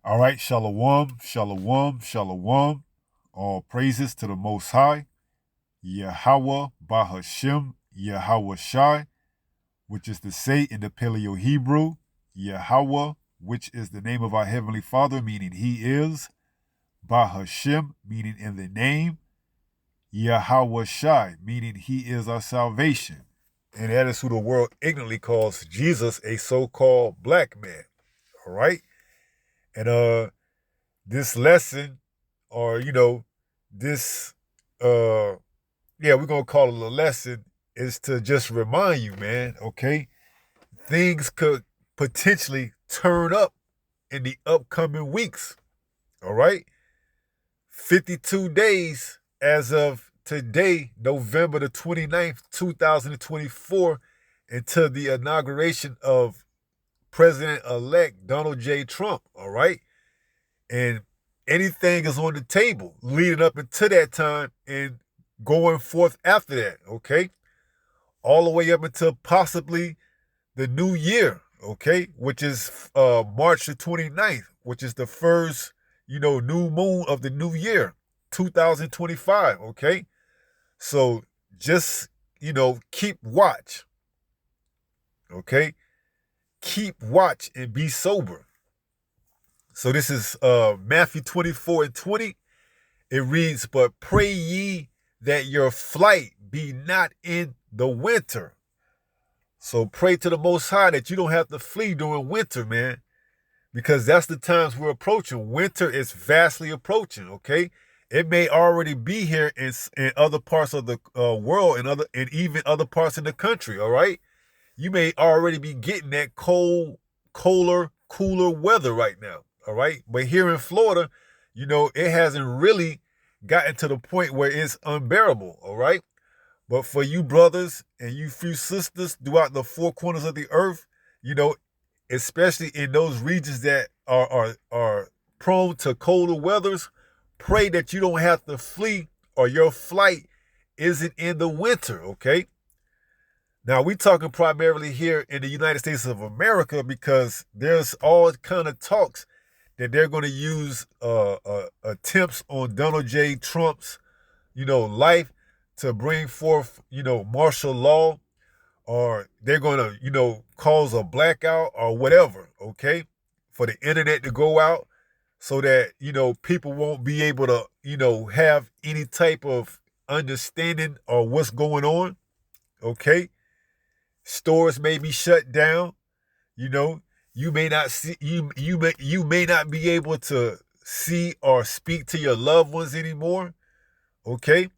All right, shalom, shalom, shalom. All praises to the Most High, Yahweh, Bahashem, Yahweh Shai, which is to say in the Paleo Hebrew, Yahweh, which is the name of our Heavenly Father, meaning He is, Bahashem, meaning in the name, Yahweh Shai, meaning He is our salvation. And that is who the world ignorantly calls Jesus, a so-called black man. All right? And this lesson, or this we're gonna call it a lesson, is to just remind you, man, okay, things could potentially turn up in the upcoming weeks. All right, 52 days as of today, November the 29th, 2024, until the inauguration of President-elect Donald J. Trump. All right, and anything is on the table leading up until that time and going forth after that, okay? All the way up until possibly the new year, okay? Which is March the 29th, which is the first, new moon of the new year, 2025, okay? So just, keep watch, okay? Keep watch and be sober. So this is Matthew 24:20. It reads, "But pray ye that your flight be not in the winter." So pray to the Most High that you don't have to flee during winter, man, because that's the times we're approaching. Winter is vastly approaching, okay? It may already be here in other parts of the world and even other parts of the country, all right? You may already be getting that colder, cooler weather right now. All right. But here in Florida, it hasn't really gotten to the point where it's unbearable. All right. But for you brothers and you few sisters throughout the four corners of the earth, especially in those regions that are prone to colder weathers, pray that you don't have to flee or your flight isn't in the winter. Okay. Now, we're talking primarily here in the United States of America because there's all kind of talks that they're going to use attempts on Donald J. Trump's, life to bring forth, martial law, or they're going to, cause a blackout or whatever, okay, for the internet to go out so that, people won't be able to, have any type of understanding of what's going on, okay? Stores may be shut down, you may not see you may not be able to see or speak to your loved ones anymore. Okay?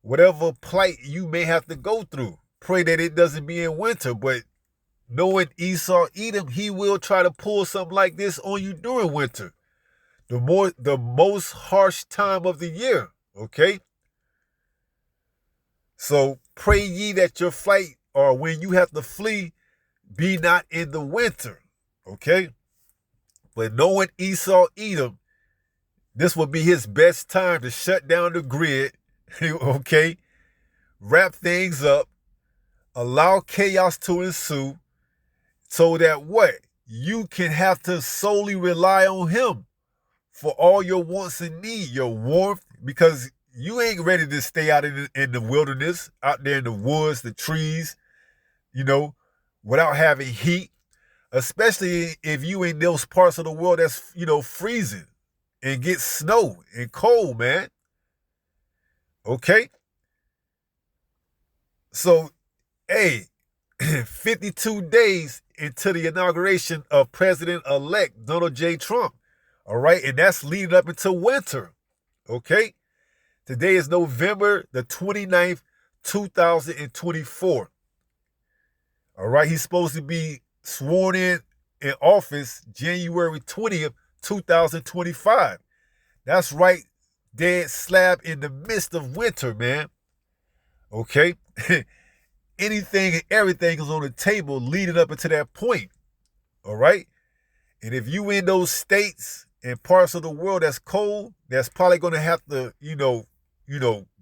Whatever plight you may have to go through, pray that it doesn't be in winter. But knowing Esau Edom, he will try to pull something like this on you during winter. The most harsh time of the year. Okay? So pray ye that your flight, or when you have to flee, be not in the winter. Okay? But knowing Esau Edom, this will be his best time to shut down the grid, okay? Wrap things up, allow chaos to ensue, so that what? You can have to solely rely on him for all your wants and needs, your warmth, because you ain't ready to stay out in the wilderness, out there in the woods, the trees, without having heat. Especially if you in those parts of the world that's, freezing and get snow and cold, man. Okay? So, hey, 52 days into the inauguration of President-elect Donald J. Trump. All right? And that's leading up until winter. Okay? Today is November the 29th, 2024. All right? He's supposed to be sworn in office January 20th, 2025. That's right, dead slab in the midst of winter, man. Okay? Anything and everything is on the table leading up into that point. All right? And if you in those states and parts of the world that's cold, that's probably going to have to,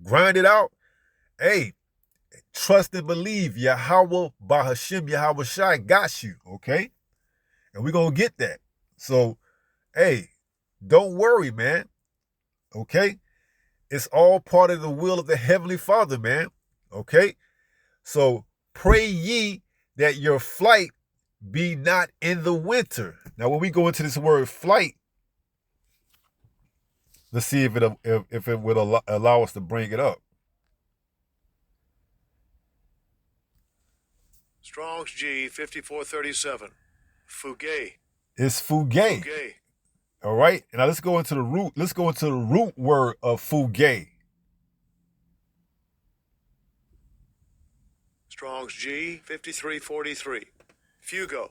grind it out. Hey, trust and believe Yahweh Bahashem Yahweh Shai got you, okay? And we're going to get that. So hey, don't worry, man. Okay? It's all part of the will of the Heavenly Father, man. Okay? So pray ye that your flight be not in the winter. Now, when we go into this word flight, let's see if it would allow us to bring it up. Strong's G 5437. Fugay. It's fugay. Fugay. All right. Now let's go into the root. Let's go into the root word of fugay. Strong's G 5343. Fugo.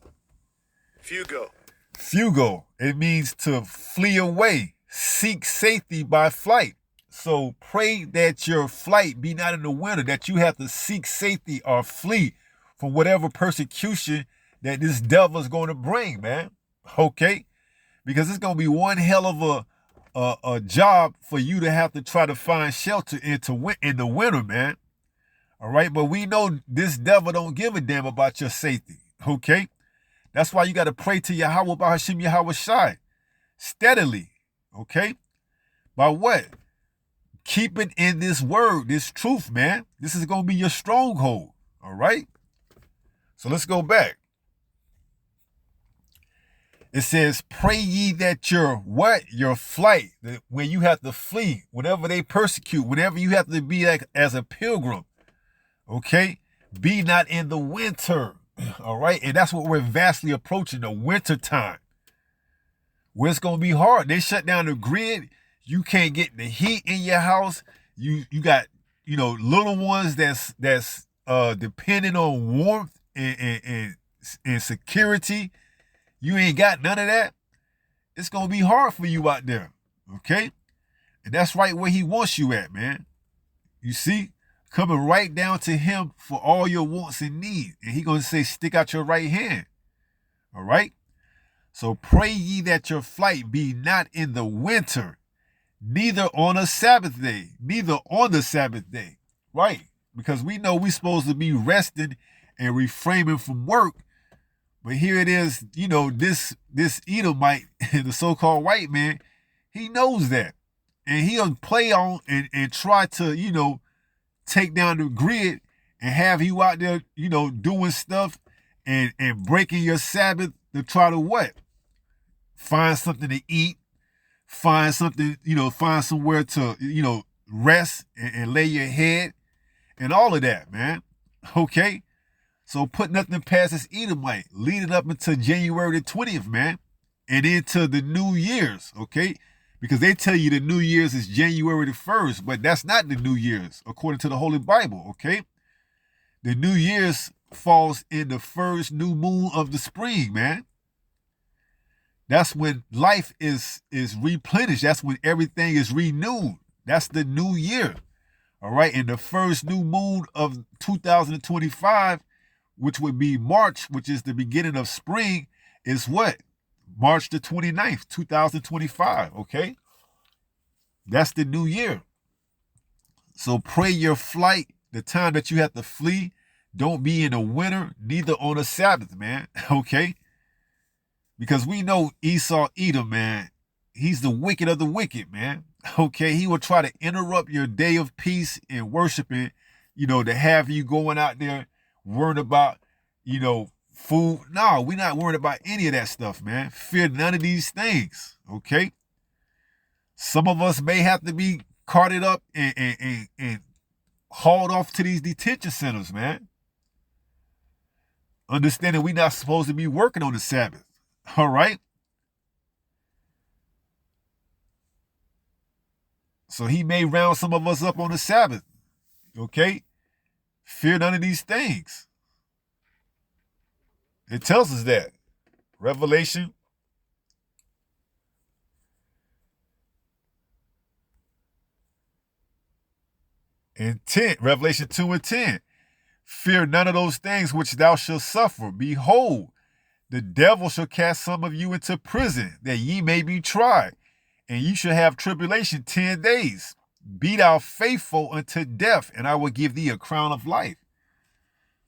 Fugo. Fugo. It means to flee away, seek safety by flight. So pray that your flight be not in the winter, that you have to seek safety or flee from whatever persecution that this devil is going to bring, man. Okay? Because it's going to be one hell of a job for you to have to try to find shelter in the winter, man. All right? But we know this devil don't give a damn about your safety. Okay? That's why you got to pray to Yahweh by Hashem Yahweh Shai steadily. Okay? By what? Keep it in this word, this truth, man. This is going to be your stronghold. All right? So let's go back. It says, pray ye that your what? Your flight, when you have to flee, whenever they persecute, whenever you have to be like as a pilgrim, okay? Be not in the winter, all right? And that's what we're vastly approaching, the winter time, where it's going to be hard. They shut down the grid. You can't get the heat in your house. You got, little ones that's depending on warmth and security. You ain't got none of that. It's going to be hard for you out there, okay? And that's right where he wants you at, man. You see? Coming right down to him for all your wants and needs. And he going to say, stick out your right hand, all right? So pray ye that your flight be not in the winter, neither on a Sabbath day, neither on the Sabbath day, right? Because we know we're supposed to be resting and refraining from work. But here it is, this Edomite, the so-called white man, he knows that. And he'll play on and try to, take down the grid and have you out there, doing stuff and breaking your Sabbath to try to what? Find something to eat, find something, find somewhere to, rest and lay your head and all of that, man. Okay? So put nothing past this Edomite, leading up into January the 20th, man, and into the New Year's, okay? Because they tell you the New Year's is January the 1st, but that's not the New Year's, according to the Holy Bible, okay? The New Year's falls in the first new moon of the spring, man. That's when life is replenished. That's when everything is renewed. That's the new year, all right? And the first new moon of 2025, which would be March, which is the beginning of spring, is what? March the 29th, 2025, okay? That's the new year. So pray your flight, the time that you have to flee, don't be in the winter, neither on a Sabbath, man, okay? Because we know Esau Edom, man, he's the wicked of the wicked, man, okay? He will try to interrupt your day of peace and worshiping, to have you going out there worried about, food. No, we're not worried about any of that stuff, man. Fear none of these things, okay? Some of us may have to be carted up and hauled off to these detention centers, man. Understanding we're not supposed to be working on the Sabbath, all right? So he may round some of us up on the Sabbath, okay? Fear none of these things. It tells us that. Revelation and 10, Revelation 2 and 10. Fear none of those things which thou shalt suffer. Behold, the devil shall cast some of you into prison, that ye may be tried, and ye shall have tribulation 10 days. Be thou faithful unto death, and I will give thee a crown of life.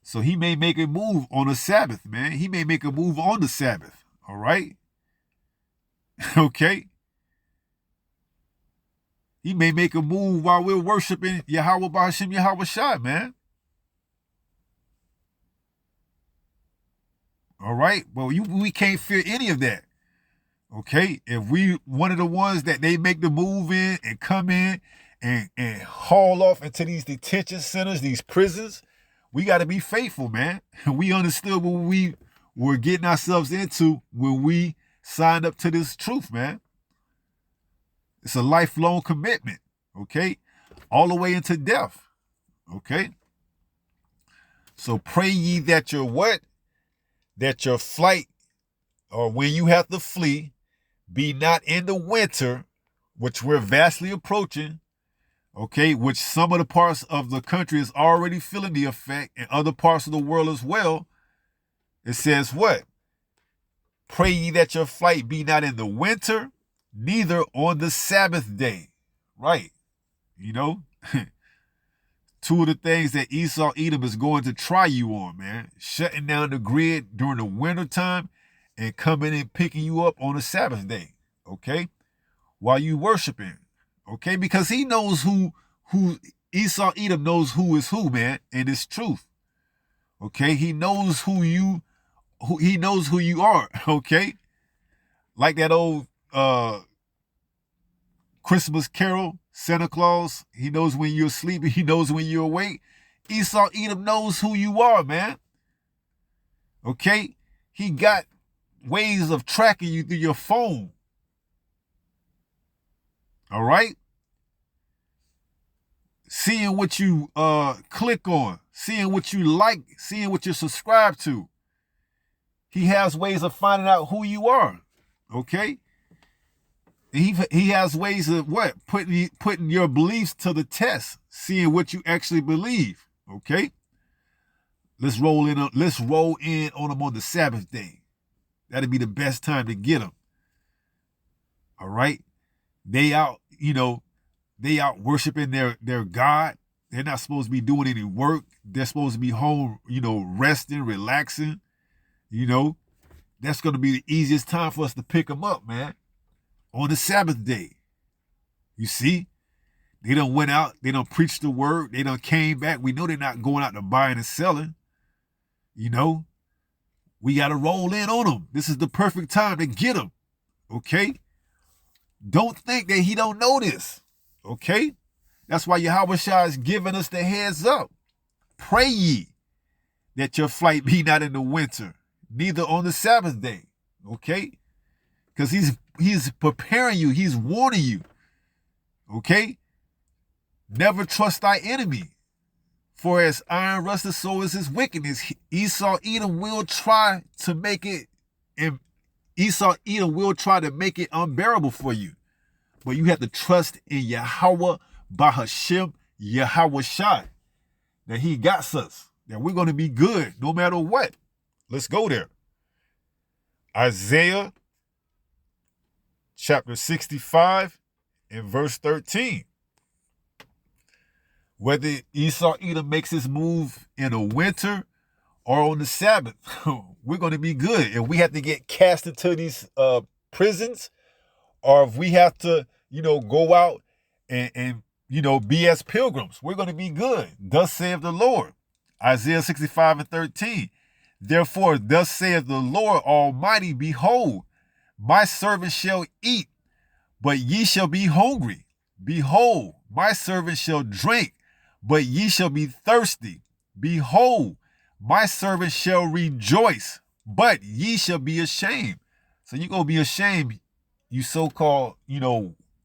So he may make a move on the Sabbath, man. He may make a move on the Sabbath, all right? Okay? He may make a move while we're worshiping Yahweh Bahashim Yahweh Shai, man. All right? Well, we can't fear any of that. Okay? If we one of the ones that they make the move in and come in and haul off into these detention centers, these prisons, we got to be faithful, man. We understood what we were getting ourselves into when we signed up to this truth, man. It's a lifelong commitment, okay? All the way into death, okay? So pray ye that your what? That your flight, or when you have to flee, be not in the winter, which we're vastly approaching, okay? Which some of the parts of the country is already feeling the effect, and other parts of the world as well. It says what? Pray ye that your flight be not in the winter, neither on the Sabbath day. Right. You know, two of the things that Esau Edom is going to try you on, man. Shutting down the grid during the winter time and coming and picking you up on the Sabbath day. Okay. While you worshiping. Okay. Because he knows who Esau Edom knows who is who, man. And it's truth. Okay. He knows who you are. Okay. Like that old Christmas carol, Santa Claus, he knows when you're asleep, he knows when you're awake. Esau Edom knows who you are, man. Okay? He got ways of tracking you through your phone. All right? Seeing what you click on, seeing what you like, seeing what you subscribe to. He has ways of finding out who you are. Okay? He has ways of what? Putting your beliefs to the test, seeing what you actually believe. Okay? Let's roll in on them on the Sabbath day. That'd be the best time to get them. All right? They out worshiping their God. They're not supposed to be doing any work. They're supposed to be home, resting, relaxing. That's going to be the easiest time for us to pick them up, man. On the Sabbath day. You see? They done went out. They done preached the word. They done came back. We know they're not going out to buying and selling. We got to roll in on them. This is the perfect time to get them. Okay? Don't think that he don't know this. Okay? That's why Yahweh Shai is giving us the heads up. Pray ye that your flight be not in the winter, neither on the Sabbath day. Okay? Because he's preparing you. He's warning you. Okay? Never trust thy enemy. For as iron rusteth, so is his wickedness. Esau Edom will try to make it, and Esau Edom will try to make it unbearable for you. But you have to trust in Yahweh Bahashim Yahweh Shai. That he got us. That we're going to be good no matter what. Let's go there. Isaiah chapter 65 and verse 13. Whether Esau Edom makes his move in the winter or on the Sabbath, we're going to be good. If we have to get cast into these prisons, or if we have to, go out and be as pilgrims, we're going to be good. Thus saith the Lord. Isaiah 65 and 13. Therefore, thus saith the Lord Almighty, behold, my servant shall eat, but ye shall be hungry. Behold, my servant shall drink, but ye shall be thirsty. Behold, my servant shall rejoice, but ye shall be ashamed. So you're going to be ashamed, you so-called,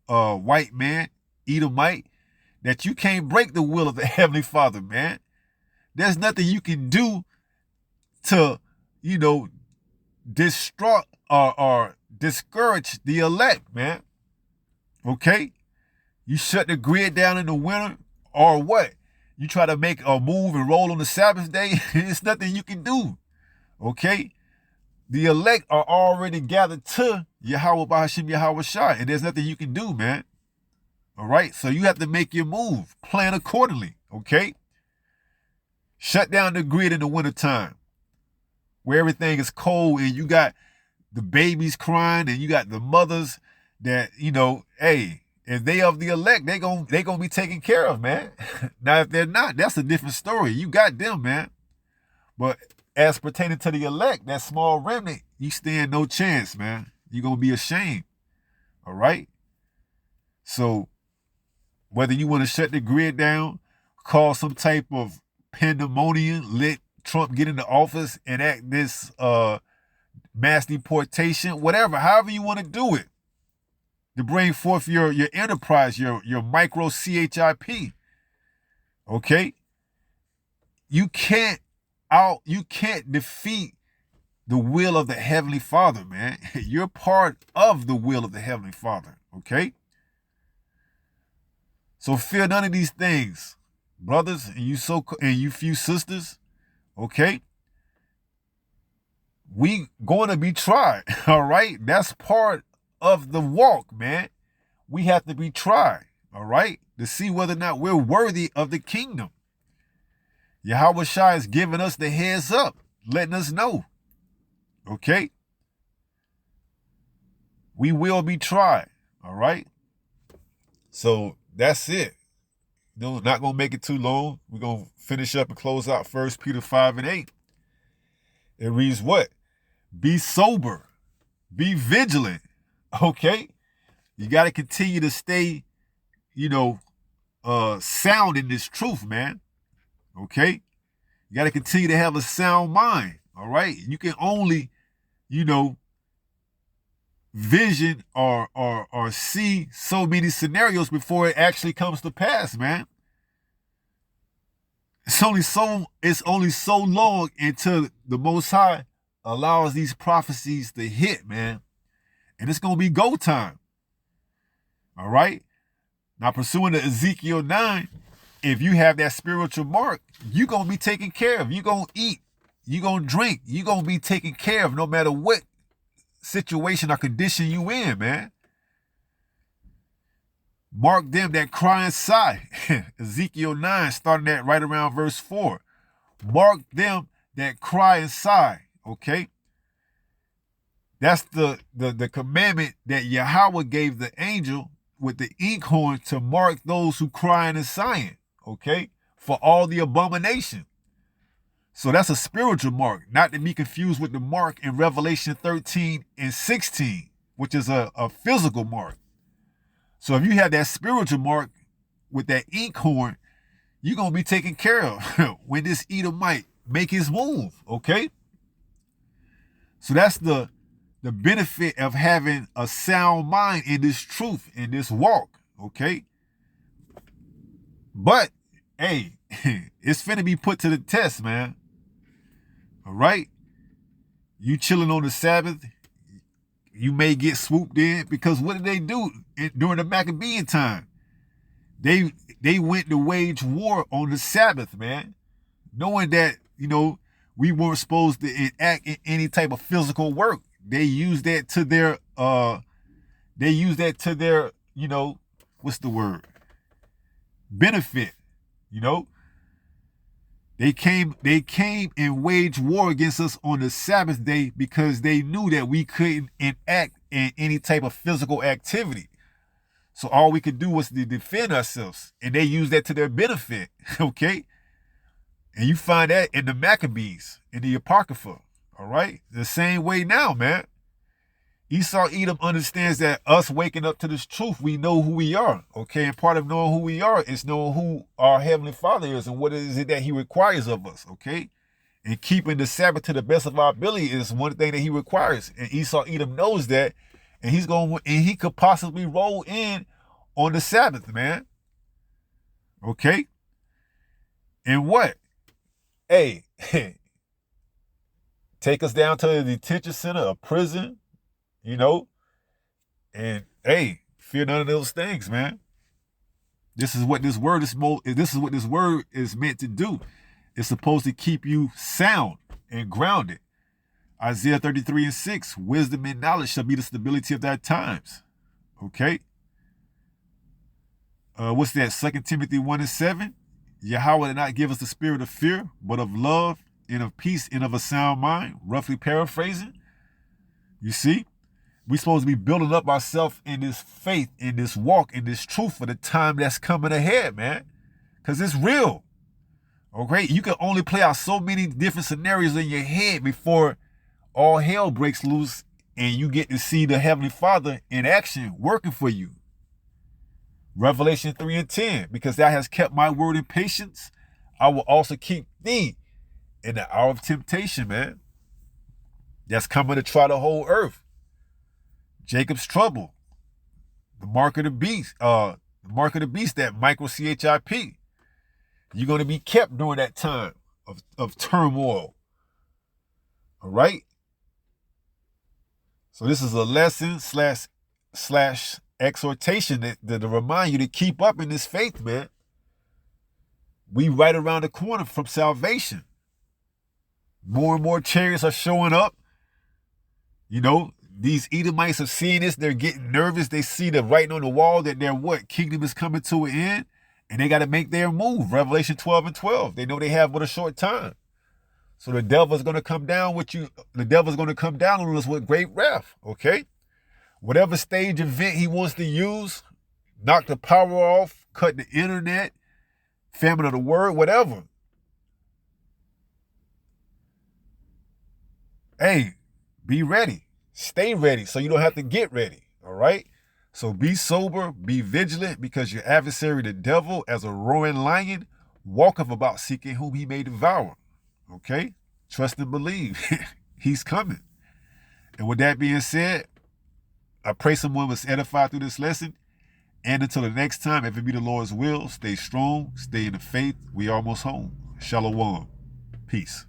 white man, Edomite, that you can't break the will of the Heavenly Father, man. There's nothing you can do to, distraught or discourage the elect, man. Okay? You shut the grid down in the winter, or what? You try to make a move and roll on the Sabbath day, it's nothing you can do. Okay? The elect are already gathered to Yahweh Bahashim Yahweh Shai, and there's nothing you can do, man. All right? So you have to make your move. Plan accordingly. Okay? Shut down the grid in the wintertime, where everything is cold and you got the babies crying, and you got the mothers that, hey, if they of the elect, they gonna be taken care of, man. Now, if they're not, that's a different story. You got them, man. But as pertaining to the elect, that small remnant, you stand no chance, man. You're gonna be ashamed. All right? So whether you want to shut the grid down, cause some type of pandemonium, let Trump get into office and act this mass deportation, whatever, however you want to do it, to bring forth your enterprise, your micro CHIP. Okay? You can't defeat the will of the Heavenly Father, man. You're part of the will of the Heavenly Father. Okay? So fear none of these things, brothers, and you few sisters. Okay? We going to be tried. All right? That's part of the walk, man. We have to be tried. All right? To see whether or not we're worthy of the kingdom. Yahweh Shai is giving us the heads up, letting us know. Okay? We will be tried. All right? So that's it. Not going to make it too long. We're going to finish up and close out 1 Peter 5 and 8. It reads what? Be sober. Be vigilant. Okay? You got to continue to stay, sound in this truth, man. Okay? You got to continue to have a sound mind. All right? You can only, vision or see so many scenarios before it actually comes to pass, man. It's only so long until the Most High allows these prophecies to hit, man. And it's gonna be go time. All right? Now, pursuing to Ezekiel 9, if you have that spiritual mark, you're gonna be taken care of. You're gonna eat, you're gonna drink, you're gonna be taken care of no matter what situation or condition you in, man. Mark them that cry and sigh. Ezekiel 9, starting at right around verse 4. Mark them that cry and sigh. Okay? That's the commandment that Yahweh gave the angel with the inkhorn to mark those who crying and sighing. Okay? For all the abomination. So that's a spiritual mark, not to be confused with the mark in Revelation 13 and 16, which is a physical mark. So if you have that spiritual mark with that inkhorn, you're going to be taken care of when this Edomite make his move, okay? So that's the benefit of having a sound mind in this truth, in this walk, okay? But, hey, it's finna be put to the test, man. All right? You chilling on the Sabbath, you may get swooped in, because what did they do during the Maccabean time? They went to wage war on the Sabbath, man. Knowing that, we weren't supposed to enact in any type of physical work. They used that to their what's the word? Benefit, They came and waged war against us on the Sabbath day because they knew that we couldn't enact in any type of physical activity. So all we could do was to defend ourselves. And they used that to their benefit, okay? And you find that in the Maccabees, in the Apocrypha, all right? The same way now, man. Esau Edom understands that us waking up to this truth, we know who we are, okay? And part of knowing who we are is knowing who our Heavenly Father is and what is it that He requires of us, okay? And keeping the Sabbath to the best of our ability is one thing that He requires. And Esau Edom knows that, and he could possibly roll in on the Sabbath, man. Okay? And what? Hey, take us down to a detention center, a prison, and hey, fear none of those things, man. This is what this word is meant to do. It's supposed to keep you sound and grounded. Isaiah 33 and 6, wisdom and knowledge shall be the stability of thy times. Okay? What's that? 2 Timothy 1 and 7. Yahweh did not give us the spirit of fear, but of love and of peace and of a sound mind. Roughly paraphrasing. You see? We're supposed to be building up ourselves in this faith, in this walk, in this truth for the time that's coming ahead, man. Because it's real. Okay? You can only play out so many different scenarios in your head before all hell breaks loose and you get to see the Heavenly Father in action working for you. Revelation 3:10, because thou hast kept my word in patience, I will also keep thee in the hour of temptation, man. That's coming to try the whole earth. Jacob's trouble. The mark of the beast. The mark of the beast, that micro CHIP. You're going to be kept during that time of turmoil. All right? So this is a lesson slash exhortation to remind you to keep up in this faith, man. We right around the corner from salvation. More and more chariots are showing up. You know, these Edomites are seeing this. They're getting nervous. They see the writing on the wall that their kingdom is coming to an end. And they got to make their move. Revelation 12:12. They know they have but a short time. So the devil's going to come down with you. The devil's going to come down on us with great wrath. Okay? Whatever stage event he wants to use, knock the power off, cut the internet, famine of the word, whatever. Hey, be ready. Stay ready so you don't have to get ready. All right? So be sober, be vigilant, because your adversary, the devil, as a roaring lion, walketh about seeking whom he may devour. Okay? Trust and believe. He's coming. And with that being said, I pray someone was edified through this lesson. And until the next time, if it be the Lord's will, stay strong, stay in the faith. We almost home. Shalom. Peace.